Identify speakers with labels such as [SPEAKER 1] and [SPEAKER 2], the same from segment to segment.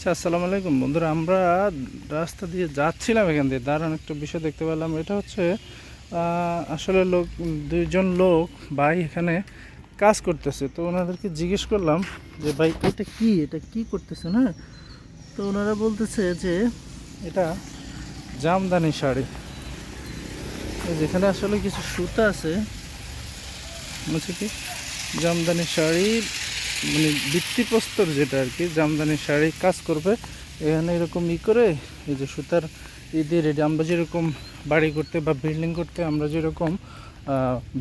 [SPEAKER 1] আচ্ছা, আসসালামু আলাইকুম বন্ধুরা। আমরা রাস্তা দিয়ে যাচ্ছিলাম, এখান দিয়ে দাঁড়ান একটা বিষয় দেখতে পেলাম। এটা হচ্ছে আসলে দুইজন লোক ভাই এখানে কাজ করতেছে। তো ওনাদেরকে জিজ্ঞেস করলাম যে ভাই এটা কি করতেছে না। তো ওনারা বলতেছে যে এটা জামদানি শাড়ি। যেখানে আসলে কিছু সুতা আছে, বলছে কি জামদানি শাড়ির মানে ভিত্তিপ্রস্তর, যেটা আর কি জামদানি শাড়ি কাজ করবে এখানে এরকম করে এই যে সুতার দিয়ে রেডি। আমরা যেরকম বাড়ি করতে বা বিল্ডিং করতে আমরা যেরকম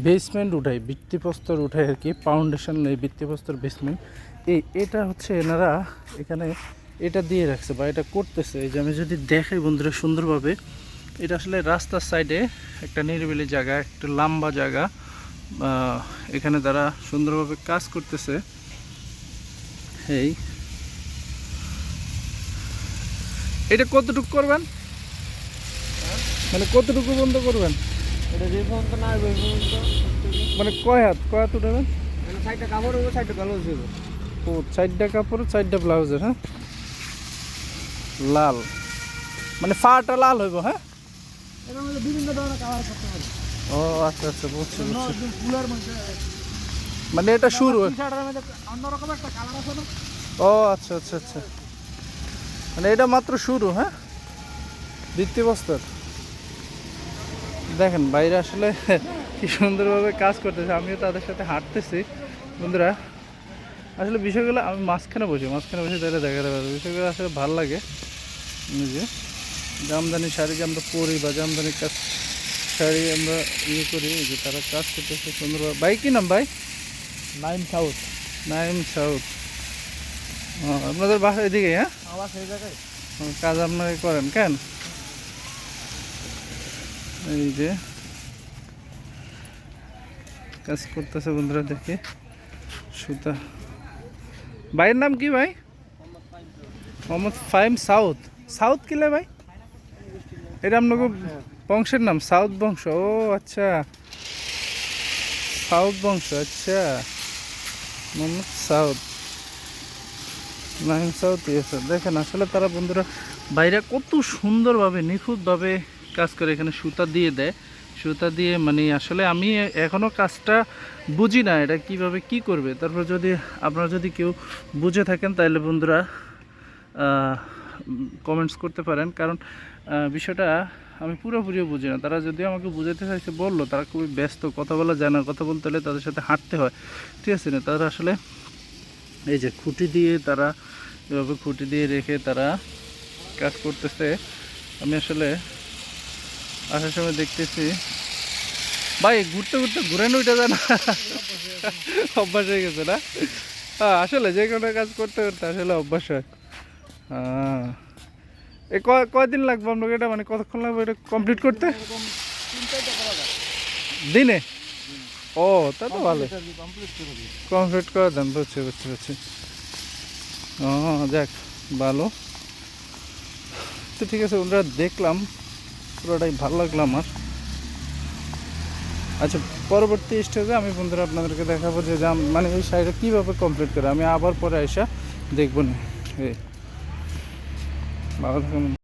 [SPEAKER 1] বেসমেন্ট উঠাই, ভিত্তিপ্রস্তর উঠাই আর কি, ফাউন্ডেশন নেই, ভিত্তিপ্রস্তর বেসমেন্ট, এটা হচ্ছে এনারা এখানে এটা দিয়ে রাখছে বা এটা করতেছে। এই যে আমি যদি দেখাই বন্ধুরা সুন্দরভাবে, এটা আসলে রাস্তার সাইডে একটা নিরিবিলি জায়গা, একটা লম্বা জায়গা, এখানে তারা সুন্দরভাবে কাজ করতেছে। এটা কতটুকু করবেন, মানে কতটুকু বন্ধ করবেন?
[SPEAKER 2] এটা যে পর্যন্ত না ওই পর্যন্ত
[SPEAKER 1] মানে কয় হাত উঠাবেন?
[SPEAKER 2] মানে সাইডটা কাপড় হবে, সাইডটা ব্লাউজ হবে।
[SPEAKER 1] ও, 4টা কাপড় 4টা ব্লাউজের, হ্যাঁ, লাল, মানে ফাটা লাল হইব, হ্যাঁ।
[SPEAKER 2] এর মধ্যে বিভিন্ন ধরনের কালার করতে পারে।
[SPEAKER 1] ও আচ্ছা আচ্ছা, বুঝছি।
[SPEAKER 2] ফুলের মধ্যে
[SPEAKER 1] মানে এটা শুরু।
[SPEAKER 2] টি-শার্টের মধ্যে অন্যরকম একটা কালার আছে না?
[SPEAKER 1] ও আচ্ছা আচ্ছা আচ্ছা, মানে এটা মাত্র শুরু, হ্যাঁ, ভিত্তিপ্রস্তর। দেখেন বাইরে আসলে কি সুন্দরভাবে কাজ করতেছে, আমিও তাদের সাথে হাঁটতেছি বন্ধুরা। আসলে বিষয়গুলো আমি মাঝখানে বসে তাহলে দেখাতে পারবো, বিষয়গুলো আসলে ভালো লাগে। যে জামদানি শাড়ি যে আমরা পরি বা জামদানি কাজ শাড়ি আমরা করি, যে তারা কাজ করতেছে সুন্দরভাবে। ভাই কি নাম ভাই?
[SPEAKER 2] নাইম সাউথ।
[SPEAKER 1] নাইম সাউথ। আপনাদের বাসা এদিকে? হ্যাঁ,
[SPEAKER 2] আবার সেই জায়গায়
[SPEAKER 1] কাজ আপনারা করেন কেন? এই যে কাজ করতেছে বন্ধুরা, দেখে সুতা। ভাইয়ের নাম কি ভাই? মোহাম্মদ ফাইম সাউথ। সাউথ কিলে ভাই? এটা আপনাকে বংশের নাম সাউথ বংশ? ও আচ্ছা, সাউথ বংশ, আচ্ছা। Mohammad south, Naim south. দেখেন আসলে তারা বন্ধুরা বাইরে কত সুন্দরভাবে নিখুঁতভাবে কাজ করে, এখানে সুতা দিয়ে দেয়, সুতা দিয়ে মানে আসলে আমি এখনও কাজটা বুঝি না এটা কিভাবে কি করবে। তারপর যদি আপনারা যদি কেউ বুঝে থাকেন তাহলে বন্ধুরা কমেন্টস করতে পারেন, কারণ বিষয়টা আমি পুরোপুরিও বুঝি না। তারা যদিও আমাকে বুঝাতে চাইছে বললো, তারা খুবই ব্যস্ত, কথা বলা যায় না, কথা বলতে হলে তাদের সাথে হাঁটতে হয়, ঠিক আছে না। তারা আসলে এই যে খুঁটি দিয়ে তারা এভাবে খুঁটি দিয়ে রেখে তারা কাজ করতেছে। আমি আসলে আসার সময় দেখতেছি ভাই ঘুরতে ঘুরতে ঘুরানো ওইটা জানা অভ্যাস হয়ে গেছে না। হ্যাঁ, আসলে যে কোনো কাজ করতে করতে আসলে অভ্যাস হয়। হ্যাঁ, এই কয়দিন লাগবে আপনাকে এটা, মানে কতক্ষণ লাগবে এটা কমপ্লিট করতে দিনে? ও, তা তো ভালো, কমপ্লিট করে দেন। বুঝছি বুঝছি বুঝছি। ও যাক, ভালো তো, ঠিক আছে ওরা দেখলাম, পুরোটাই ভালো লাগলো আমার। আচ্ছা, পরবর্তী স্টেজে আমি বন্ধুরা আপনাদেরকে দেখাবো যে মানে এই শাড়িটা কীভাবে কমপ্লিট করে, আমি আবার পরে এসে দেখবো না। এই ভালো থাকুন।